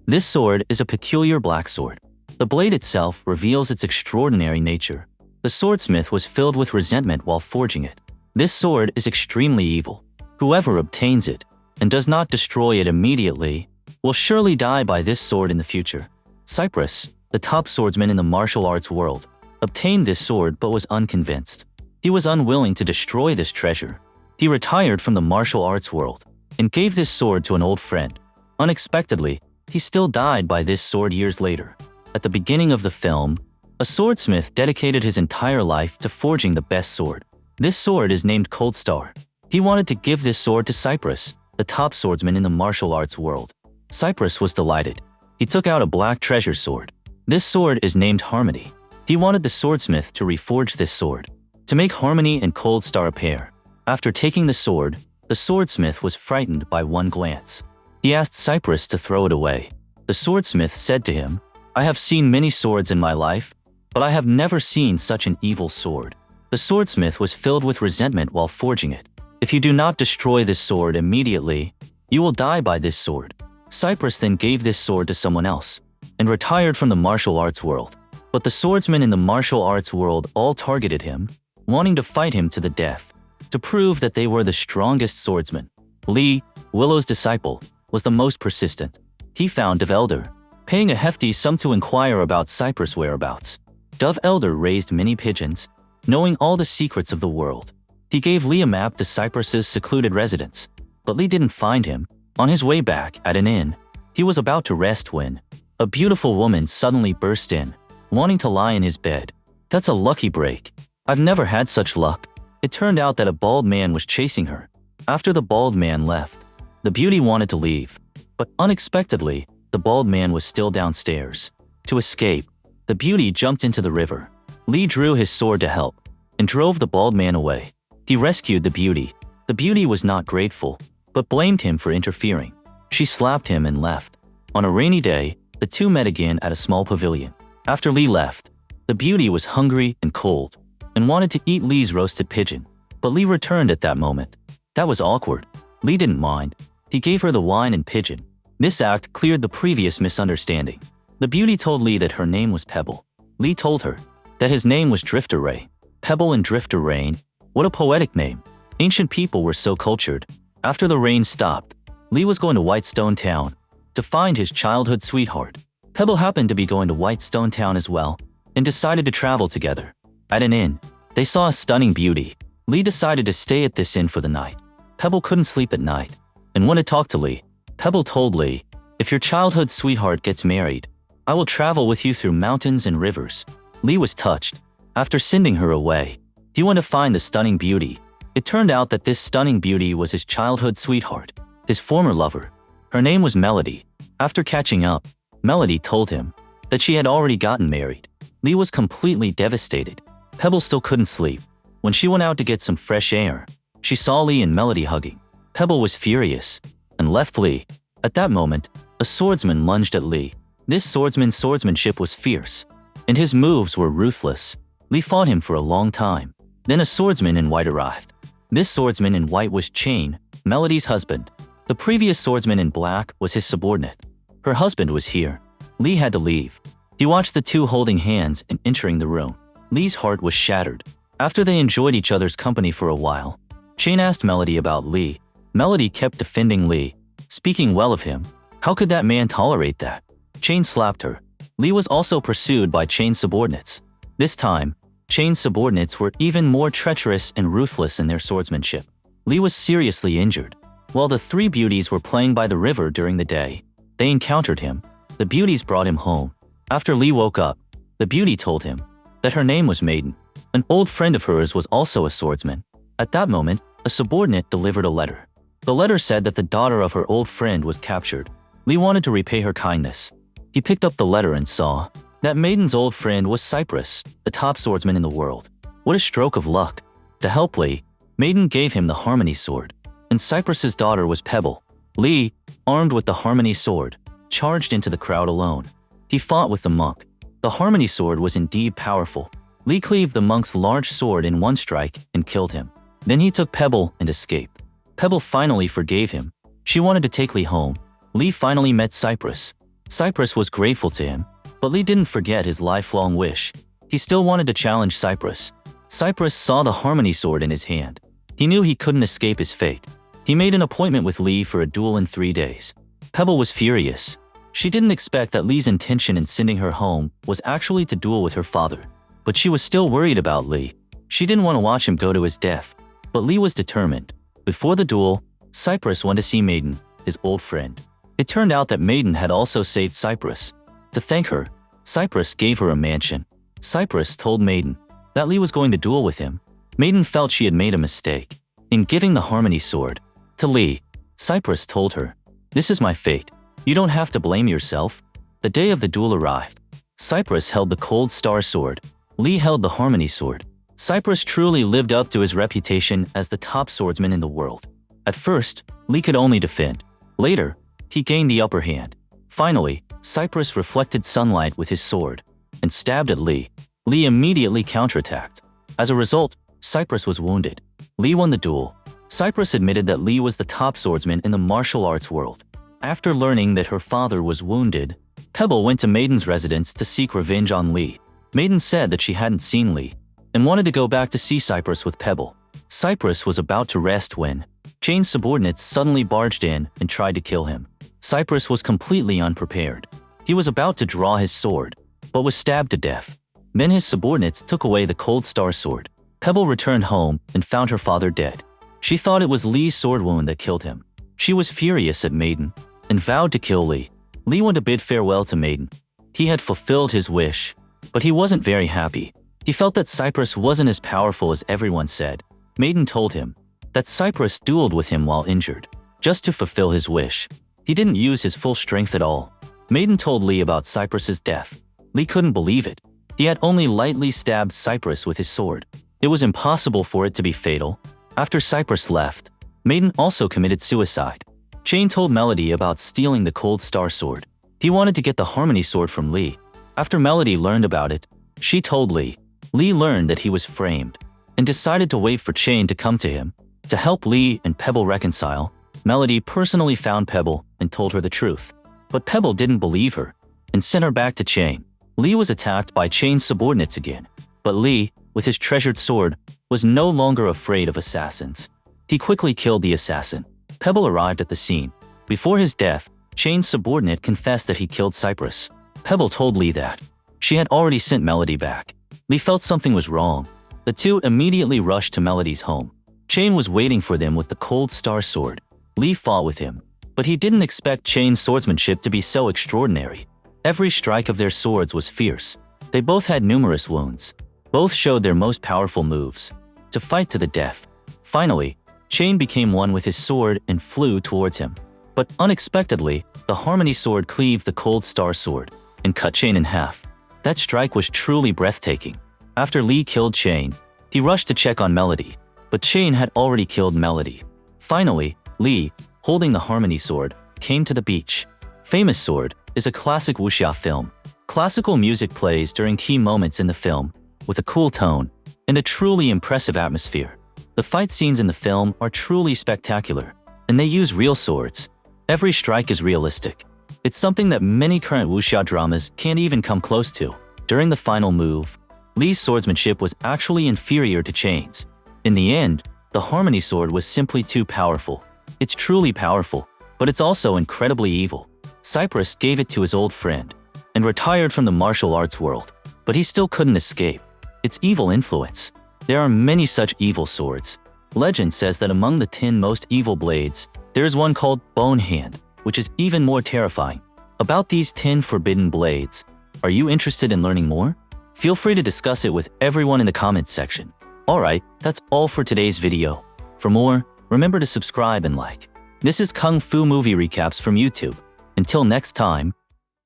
This sword is a peculiar black sword. The blade itself reveals its extraordinary nature. The swordsmith was filled with resentment while forging it. This sword is extremely evil. Whoever obtains it and does not destroy it immediately will surely die by this sword in the future. Cyprus, the top swordsman in the martial arts world, obtained this sword but was unconvinced. He was unwilling to destroy this treasure. He retired from the martial arts world and gave this sword to an old friend. Unexpectedly, he still died by this sword years later. At the beginning of the film, a swordsmith dedicated his entire life to forging the best sword. This sword is named Cold Star. He wanted to give this sword to Cyprus, the top swordsman in the martial arts world. Cyprus was delighted. He took out a black treasure sword. This sword is named Harmony. He wanted the swordsmith to reforge this sword, to make Harmony and Cold Star a pair. After taking the sword, the swordsmith was frightened by one glance. He asked Cyprus to throw it away. The swordsmith said to him, "I have seen many swords in my life, but I have never seen such an evil sword." The swordsmith was filled with resentment while forging it. "If you do not destroy this sword immediately, you will die by this sword." Cyprus then gave this sword to someone else and retired from the martial arts world. But the swordsmen in the martial arts world all targeted him, wanting to fight him to the death, to prove that they were the strongest swordsmen. Lee, Willow's disciple, was the most persistent. He found Dove Elder, paying a hefty sum to inquire about Cyprus' whereabouts. Dove Elder raised many pigeons, knowing all the secrets of the world. He gave Lee a map to Cyprus's secluded residence, but Lee didn't find him. On his way back at an inn, he was about to rest when a beautiful woman suddenly burst in, wanting to lie in his bed. "That's a lucky break. I've never had such luck." It turned out that a bald man was chasing her. After the bald man left, the beauty wanted to leave, but unexpectedly, the bald man was still downstairs. To escape, the beauty jumped into the river. Lee drew his sword to help and drove the bald man away. He rescued the beauty. The beauty was not grateful, but blamed him for interfering. She slapped him and left. On a rainy day, the two met again at a small pavilion. After Lee left, the beauty was hungry and cold and wanted to eat Lee's roasted pigeon, but Lee returned at that moment. That was awkward. Lee didn't mind. He gave her the wine and pigeon. This act cleared the previous misunderstanding. The beauty told Lee that her name was Pebble. Lee told her that his name was Drifter Ray. Pebble and Drifter Rain. What a poetic name. Ancient people were so cultured. After the rain stopped, Lee was going to Whitestone Town to find his childhood sweetheart. Pebble happened to be going to Whitestone Town as well and decided to travel together. At an inn, they saw a stunning beauty. Lee decided to stay at this inn for the night. Pebble couldn't sleep at night and wanted to talk to Lee. Pebble told Lee, "If your childhood sweetheart gets married, I will travel with you through mountains and rivers." Lee was touched. After sending her away, he went to find the stunning beauty. It turned out that this stunning beauty was his childhood sweetheart, his former lover. Her name was Melody. After catching up, Melody told him that she had already gotten married. Lee was completely devastated. Pebble still couldn't sleep. When she went out to get some fresh air, she saw Lee and Melody hugging. Pebble was furious and left Lee. At that moment, a swordsman lunged at Lee. This swordsman's swordsmanship was fierce, and his moves were ruthless. Lee fought him for a long time. Then a swordsman in white arrived. This swordsman in white was Chain, Melody's husband. The previous swordsman in black was his subordinate. Her husband was here. Lee had to leave. He watched the two holding hands and entering the room. Lee's heart was shattered. After they enjoyed each other's company for a while, Chain asked Melody about Lee. Melody kept defending Lee, speaking well of him. How could that man tolerate that? Chain slapped her. Lee was also pursued by Chain's subordinates. This time, Chain's subordinates were even more treacherous and ruthless in their swordsmanship. Lee was seriously injured. While the three beauties were playing by the river during the day, they encountered him. The beauties brought him home. After Lee woke up, the beauty told him that her name was Maiden. An old friend of hers was also a swordsman. At that moment, a subordinate delivered a letter. The letter said that the daughter of her old friend was captured. Lee wanted to repay her kindness. He picked up the letter and saw that Maiden's old friend was Cyprus, the top swordsman in the world. What a stroke of luck. To help Lee, Maiden gave him the Harmony sword, and Cyprus's daughter was Pebble. Lee, armed with the Harmony sword, charged into the crowd alone. He fought with the monk. The Harmony sword was indeed powerful. Lee cleaved the monk's large sword in one strike and killed him. Then he took Pebble and escaped. Pebble finally forgave him. She wanted to take Lee home. Lee finally met Cyprus. Cypress was grateful to him, but Lee didn't forget his lifelong wish. He still wanted to challenge Cypress. Cypress saw the Harmony Sword in his hand. He knew he couldn't escape his fate. He made an appointment with Lee for a duel in 3 days. Pebble was furious. She didn't expect that Lee's intention in sending her home was actually to duel with her father. But she was still worried about Lee. She didn't want to watch him go to his death. But Lee was determined. Before the duel, Cypress went to see Maiden, his old friend. It turned out that Maiden had also saved Cypress. To thank her, Cypress gave her a mansion. Cypress told Maiden that Lee was going to duel with him. Maiden felt she had made a mistake in giving the Harmony Sword to Lee. Cypress told her, "This is my fate. You don't have to blame yourself." The day of the duel arrived. Cypress held the Cold Star Sword. Lee held the Harmony Sword. Cypress truly lived up to his reputation as the top swordsman in the world. At first, Lee could only defend. Later, he gained the upper hand. Finally, Cypress reflected sunlight with his sword and stabbed at Lee. Lee immediately counterattacked. As a result, Cypress was wounded. Lee won the duel. Cypress admitted that Lee was the top swordsman in the martial arts world. After learning that her father was wounded, Pebble went to Maiden's residence to seek revenge on Lee. Maiden said that she hadn't seen Lee and wanted to go back to see Cypress with Pebble. Cypress was about to rest when Chain's subordinates suddenly barged in and tried to kill him. Cypress was completely unprepared. He was about to draw his sword, but was stabbed to death. Then his subordinates took away the Cold Star Sword. Pebble returned home and found her father dead. She thought it was Lee's sword wound that killed him. She was furious at Maiden and vowed to kill Lee. Lee went to bid farewell to Maiden. He had fulfilled his wish, but he wasn't very happy. He felt that Cypress wasn't as powerful as everyone said. Maiden told him that Cypress dueled with him while injured, just to fulfill his wish. He didn't use his full strength at all. Maiden told Lee about Cypress's death. Lee couldn't believe it. He had only lightly stabbed Cypress with his sword. It was impossible for it to be fatal. After Cypress left, Maiden also committed suicide. Chain told Melody about stealing the Cold Star Sword. He wanted to get the Harmony Sword from Lee. After Melody learned about it, she told Lee. Lee learned that he was framed and decided to wait for Chain to come to him. To help Lee and Pebble reconcile, Melody personally found Pebble and told her the truth. But Pebble didn't believe her and sent her back to Chain. Lee was attacked by Chain's subordinates again. But Lee, with his treasured sword, was no longer afraid of assassins. He quickly killed the assassin. Pebble arrived at the scene. Before his death, Chain's subordinate confessed that he killed Cypress. Pebble told Lee that she had already sent Melody back. Lee felt something was wrong. The two immediately rushed to Melody's home. Chain was waiting for them with the Cold Star Sword. Lee fought with him, but he didn't expect Chain's swordsmanship to be so extraordinary. Every strike of their swords was fierce. They both had numerous wounds. Both showed their most powerful moves, to fight to the death. Finally, Chain became one with his sword and flew towards him. But unexpectedly, the Harmony Sword cleaved the Cold Star Sword and cut Chain in half. That strike was truly breathtaking. After Lee killed Chain, he rushed to check on Melody, but Chain had already killed Melody. Finally, Lee, holding the Harmony Sword, came to the beach. Famous Sword is a classic wuxia film. Classical music plays during key moments in the film, with a cool tone and a truly impressive atmosphere. The fight scenes in the film are truly spectacular, and they use real swords. Every strike is realistic. It's something that many current wuxia dramas can't even come close to. During the final move, Lee's swordsmanship was actually inferior to Chain's. In the end, the Harmony Sword was simply too powerful. It's truly powerful, but it's also incredibly evil. Cypress gave it to his old friend and retired from the martial arts world, but he still couldn't escape its evil influence. There are many such evil swords. Legend says that among the 10 most evil blades, there is one called Bone Hand, which is even more terrifying. About these 10 forbidden blades, are you interested in learning more? Feel free to discuss it with everyone in the comments section. Alright, that's all for today's video. For more, remember to subscribe and like. This is Kung Fu Movie Recaps from YouTube. Until next time,